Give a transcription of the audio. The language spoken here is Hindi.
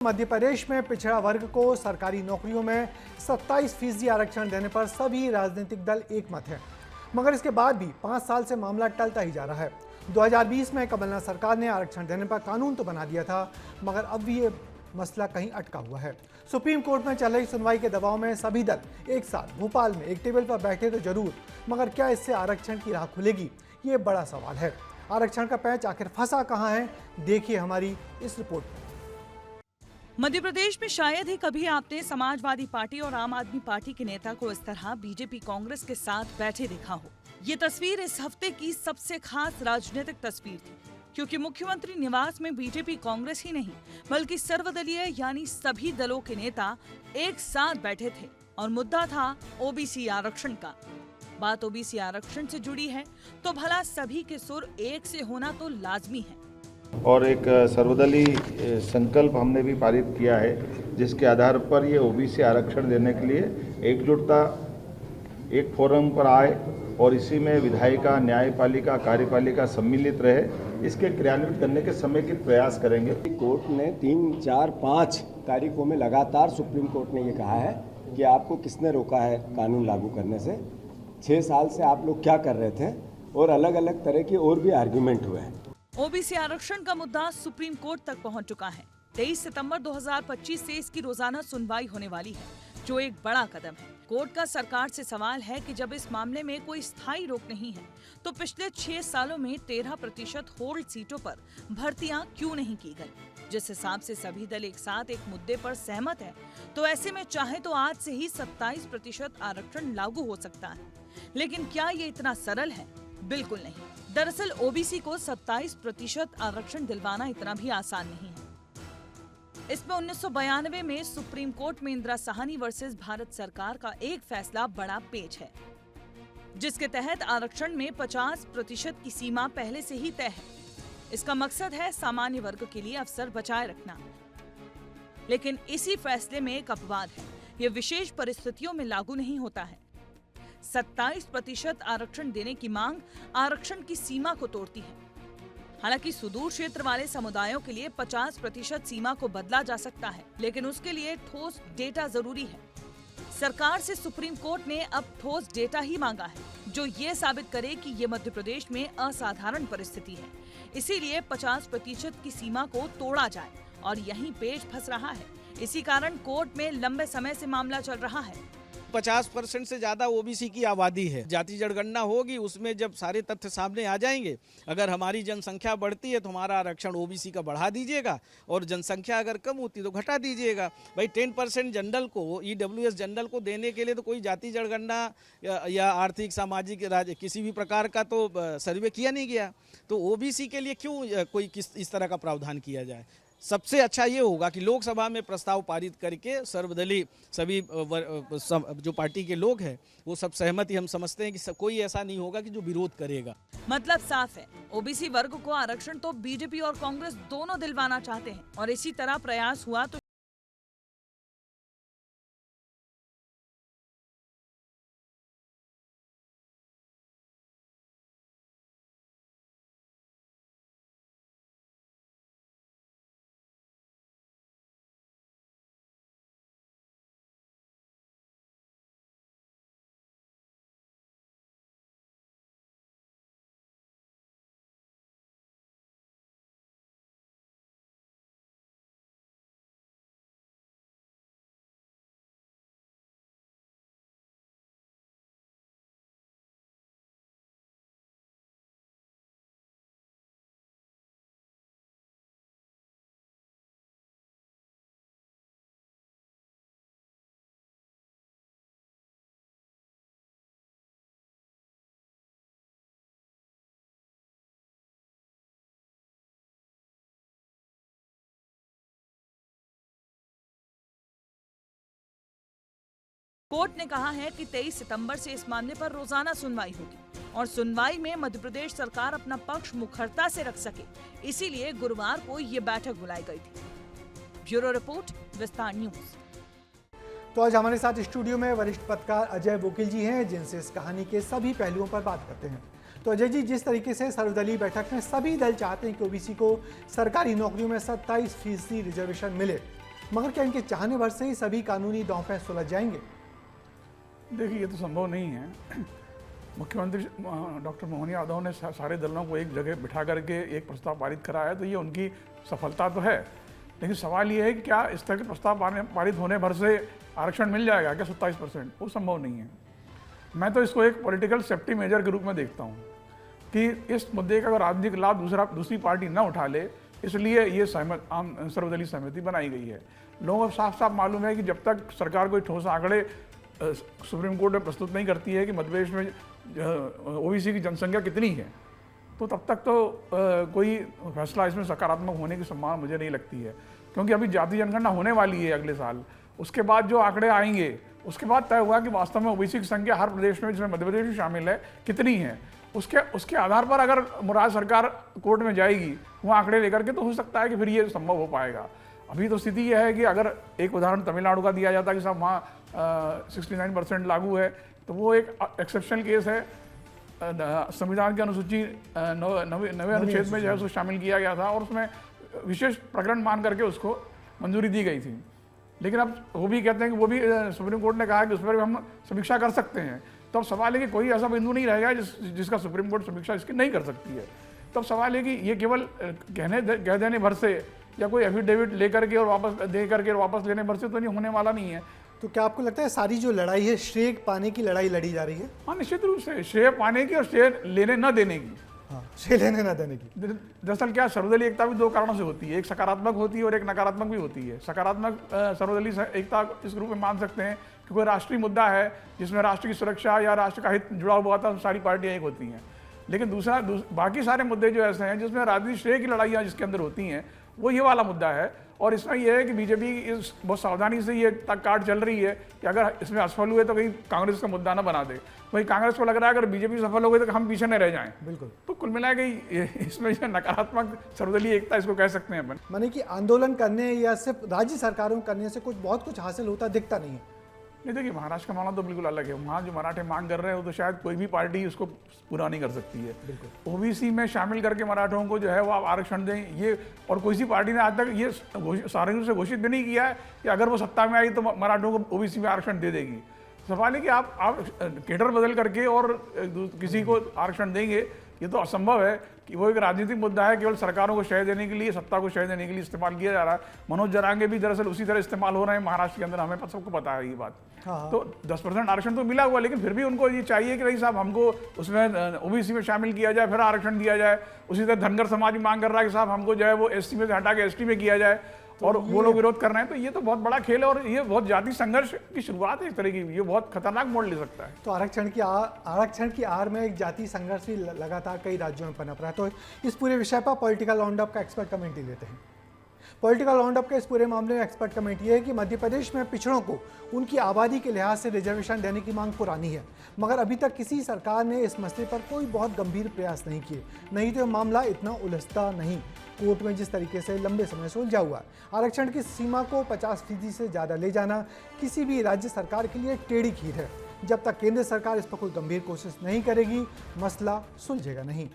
मध्य प्रदेश में पिछड़ा वर्ग को सरकारी नौकरियों में 27% आरक्षण देने पर सभी राजनीतिक दल एकमत हैं, मगर इसके बाद भी 5 साल से मामला टलता ही जा रहा है। 2020 में कमलनाथ सरकार ने आरक्षण देने पर कानून तो बना दिया था, मगर अब भी ये मसला कहीं अटका हुआ है। सुप्रीम कोर्ट में चल रही सुनवाई के दबाव में सभी दल एक साथ भोपाल में एक टेबल पर बैठे तो जरूर, मगर क्या इससे आरक्षण की राह खुलेगी, ये बड़ा सवाल है। आरक्षण का पैंच आखिर फंसा कहाँ है, देखिए हमारी इस रिपोर्ट में। मध्य प्रदेश में शायद ही कभी आपने समाजवादी पार्टी और आम आदमी पार्टी के नेता को इस तरह बीजेपी कांग्रेस के साथ बैठे देखा हो। ये तस्वीर इस हफ्ते की सबसे खास राजनीतिक तस्वीर थी, क्योंकि मुख्यमंत्री निवास में बीजेपी कांग्रेस ही नहीं बल्कि सर्वदलीय यानी सभी दलों के नेता एक साथ बैठे थे और मुद्दा था ओबीसी आरक्षण का। बात ओबीसी आरक्षण से जुड़ी है तो भला सभी के सुर एक से होना तो लाजमी है। और एक सर्वदलीय संकल्प हमने भी पारित किया है, जिसके आधार पर ये ओबीसी आरक्षण देने के लिए एकजुटता एक फोरम पर आए और इसी में विधायिका, न्यायपालिका, कार्यपालिका सम्मिलित रहे। इसके क्रियान्वित करने के समय के प्रयास करेंगे। कोर्ट ने 3, 4, 5 तारीखों में लगातार सुप्रीम कोर्ट ने ये कहा है कि आपको किसने रोका है कानून लागू करने से, 6 साल से आप लोग क्या कर रहे थे, और अलग अलग तरह के और भी आर्ग्यूमेंट हुए हैं। ओबीसी आरक्षण का मुद्दा सुप्रीम कोर्ट तक पहुंच चुका है। 23 सितंबर 2025 से इसकी रोजाना सुनवाई होने वाली है, जो एक बड़ा कदम है। कोर्ट का सरकार से सवाल है कि जब इस मामले में कोई स्थायी रोक नहीं है, तो पिछले 6 सालों में 13% होल्ड सीटों पर भर्तियां क्यों नहीं की गई। जिस हिसाब से सभी दल एक साथ एक मुद्दे पर सहमत है, तो ऐसे में चाहे तो आज से ही 27% आरक्षण लागू हो सकता है। लेकिन क्या ये इतना सरल है? बिल्कुल नहीं। दरअसल ओबीसी को 27% आरक्षण दिलवाना इतना भी आसान नहीं है। इसमें 1992 में सुप्रीम कोर्ट में इंदिरा साहनी वर्सेस भारत सरकार का एक फैसला बड़ा पेच है, जिसके तहत आरक्षण में 50% की सीमा पहले से ही तय है। इसका मकसद है सामान्य वर्ग के लिए अवसर बचाए रखना। लेकिन इसी फैसले में एक अपवाद है, ये विशेष परिस्थितियों में लागू नहीं होता है। 27% आरक्षण देने की मांग आरक्षण की सीमा को तोड़ती है। हालांकि सुदूर क्षेत्र वाले समुदायों के लिए 50% सीमा को बदला जा सकता है, लेकिन उसके लिए ठोस डेटा जरूरी है। सरकार से सुप्रीम कोर्ट ने अब ठोस डेटा ही मांगा है, जो ये साबित करे कि ये मध्य प्रदेश में असाधारण परिस्थिति है। इसीलिए 50% की सीमा को तोड़ा जाए, और यहीं पेच फंस रहा है। इसी कारण कोर्ट में लंबे समय से मामला चल रहा है। 50% से ज़्यादा ओबीसी की आबादी है। जाति जनगणना होगी, उसमें जब सारे तथ्य सामने आ जाएंगे, अगर हमारी जनसंख्या बढ़ती है तो हमारा आरक्षण ओबीसी का बढ़ा दीजिएगा, और जनसंख्या अगर कम होती तो घटा दीजिएगा। भाई 10% जनरल को, ईडब्ल्यूएस जनरल को देने के लिए तो कोई जाति जनगणना या आर्थिक सामाजिक किसी भी प्रकार का तो सर्वे किया नहीं गया। तो ओबीसी के लिए क्यों कोई इस तरह का प्रावधान किया जाए? सबसे अच्छा ये होगा कि लोकसभा में प्रस्ताव पारित करके सर्वदलीय सभी जो पार्टी के लोग हैं वो सब सहमति, हम समझते हैं कि कोई ऐसा नहीं होगा कि जो विरोध करेगा। मतलब साफ है, ओबीसी वर्ग को आरक्षण तो बीजेपी और कांग्रेस दोनों दिलवाना चाहते हैं, और इसी तरह प्रयास हुआ तो कोर्ट ने कहा है कि 23 सितंबर से इस मामले पर रोजाना सुनवाई होगी, और सुनवाई में मध्य प्रदेश सरकार अपना पक्ष मुखरता से रख सके, इसीलिए गुरुवार को ये बैठक बुलाई गई थी। ब्यूरो रिपोर्ट, विस्तार न्यूज। तो आज हमारे साथ स्टूडियो में वरिष्ठ पत्रकार अजय वकील जी हैं, जिनसे इस कहानी के सभी पहलुओं पर बात करते हैं। तो अजय जी, जिस तरीके से सर्वदलीय बैठक में सभी दल चाहते हैं कि ओबीसी को सरकारी नौकरियों में 27% रिजर्वेशन मिले, मगर क्या इनके चाहने भर से ही सभी कानूनी दांव सुलझ जाएंगे? देखिए, ये तो संभव नहीं है। मुख्यमंत्री डॉक्टर मोहन यादव ने सारे दलों को एक जगह बिठा करके एक प्रस्ताव पारित करा है, तो ये उनकी सफलता तो है। लेकिन सवाल ये है कि क्या इस तरह के प्रस्ताव पारित होने भर से आरक्षण मिल जाएगा क्या 27%? वो संभव नहीं है। मैं तो इसको एक पॉलिटिकल सेफ्टी मेजर के रूप में देखता हूँ कि इस मुद्दे का अगर राजनीतिक लाभ दूसरी पार्टी न उठा ले, इसलिए ये सर्वदलीय सहमति बनाई गई है। लोगों को साफ साफ मालूम है कि जब तक सरकार कोई ठोस आंकड़े सुप्रीम कोर्ट में प्रस्तुत नहीं करती है कि मध्य प्रदेश में ओबीसी की जनसंख्या कितनी है, तो तब तक तो कोई फैसला इसमें सकारात्मक होने की संभावना मुझे नहीं लगती है। क्योंकि अभी जाति जनगणना होने वाली है अगले साल, उसके बाद जो आंकड़े आएंगे उसके बाद तय हुआ कि वास्तव में ओबीसी की संख्या हर प्रदेश में, जिसमें मध्य प्रदेश भी शामिल है, कितनी है। उसके आधार पर अगर राज्य सरकार कोर्ट में जाएगी वो आंकड़े लेकर के, तो हो सकता है कि फिर ये संभव हो पाएगा। अभी तो स्थिति यह है कि अगर एक उदाहरण तमिलनाडु का दिया जाता है कि साहब वहाँ 69% लागू है, तो वो एक एक्सेप्शनल केस है। संविधान की अनुसूची 9वें अनुच्छेद में जो है उसको शामिल किया गया था और उसमें विशेष प्रकरण मान करके उसको मंजूरी दी गई थी। लेकिन अब वो भी कहते हैं कि वो भी सुप्रीम कोर्ट ने कहा कि उस पर भी हम समीक्षा कर सकते हैं। तो अब सवाल है कि कोई ऐसा बिंदु नहीं रहेगा जिसका सुप्रीम कोर्ट समीक्षा इसकी नहीं कर सकती है। तब सवाल है कि ये केवल कह देने भर से या कोई एफिडेविट लेकर के और वापस दे करके वापस लेने भर से तो नहीं होने वाला नहीं है। तो क्या आपको लगता है सारी जो लड़ाई है श्रेय पाने की लड़ाई लड़ी जा रही है? हाँ, निश्चित रूप से श्रेय पाने की और श्रेय लेने न देने की। हाँ, श्रेय लेने न देने की। दरअसल क्या, सर्वदलीय एकता भी दो कारणों से होती है, एक सकारात्मक होती है और एक नकारात्मक भी होती है। सकारात्मक सर्वदलीय एकता इस रूप में मान सकते हैं कि कोई राष्ट्रीय मुद्दा है जिसमें राष्ट्र की सुरक्षा या राष्ट्र का हित जुड़ा हुआ था, सारी पार्टियां एक होती हैं। लेकिन बाकी सारे मुद्दे जो ऐसे हैं जिसमें राजनीतिक श्रेय की लड़ाइयाँ जिसके अंदर होती हैं, वो ये वाला मुद्दा है। और इसमें यह है कि बीजेपी इस बहुत सावधानी से ये तक काट चल रही है कि अगर इसमें असफल हुए तो कहीं कांग्रेस का मुद्दा ना बना दे। वही कांग्रेस को लग रहा है अगर बीजेपी सफल हो गई तो हम पीछे न रह जाएं। बिल्कुल। तो कुल मिला के इसमें जो नकारात्मक सर्वदलीय एकता इसको कह सकते हैं अपन। माने कि आंदोलन करने या सिर्फ राज्य सरकारों करने से बहुत कुछ हासिल होता दिखता नहीं है। नहीं, देखिए, महाराष्ट्र का मामला तो बिल्कुल अलग है। वहाँ जो मराठे मांग कर रहे हैं वो तो शायद कोई भी पार्टी उसको पूरा नहीं कर सकती है। बिल्कुल। ओबीसी में शामिल करके मराठों को जो है वो आप आरक्षण दें, ये और कोई सी पार्टी ने आज तक ये सार्वजनिक से घोषित भी नहीं किया है कि अगर वो सत्ता में आई तो मराठों को ओबीसी में आरक्षण दे देगी। सवाल है कि आप केडर बदल करके और किसी को आरक्षण देंगे, ये तो असंभव है। कि वो एक राजनीतिक मुद्दा है, केवल सरकारों को शय देने के लिए, सत्ता को शय देने के लिए इस्तेमाल किया जा रहा है। मनोज जरांगे भी दरअसल उसी तरह इस्तेमाल हो रहे हैं महाराष्ट्र के अंदर, हमें सबको पता है ये बात। हाँ। तो 10% आरक्षण तो मिला हुआ, लेकिन फिर भी उनको ये चाहिए कि नहीं साहब हमको उसमें ओबीसी में शामिल किया जाए, फिर आरक्षण दिया जाए। उसी तरह धनगर समाज भी मांग कर रहा है कि साहब हमको जो है वो एससी में से हटा के एसटी में किया जाए, और वो लोग विरोध कर रहे हैं। तो ये तो बहुत बड़ा खेल है और ये बहुत जाति संघर्ष की शुरुआत है इस तरह की। ये बहुत खतरनाक मोड़ ले सकता है। तो आरक्षण की आड़ में एक जाति संघर्ष भी लगातार कई राज्यों में पनप रहा है। तो इस पूरे विषय पर पॉलिटिकल राउंड अप का एक्सपर्ट कमेंट्री लेते हैं। पॉलिटिकल राउंड अप के इस पूरे मामले में एक्सपर्ट कमेंट ये है कि मध्य प्रदेश में पिछड़ों को उनकी आबादी के लिहाज से रिजर्वेशन देने की मांग पुरानी है, मगर अभी तक किसी सरकार ने इस मसले पर कोई बहुत गंभीर प्रयास नहीं किए, नहीं तो मामला इतना उलझता नहीं। कोर्ट में जिस तरीके से लंबे समय से उलझा हुआ, आरक्षण की सीमा को 50% से ज़्यादा ले जाना किसी भी राज्य सरकार के लिए टेढ़ी खीर है। जब तक केंद्र सरकार इस पर कोई गंभीर कोशिश नहीं करेगी, मसला सुलझेगा नहीं।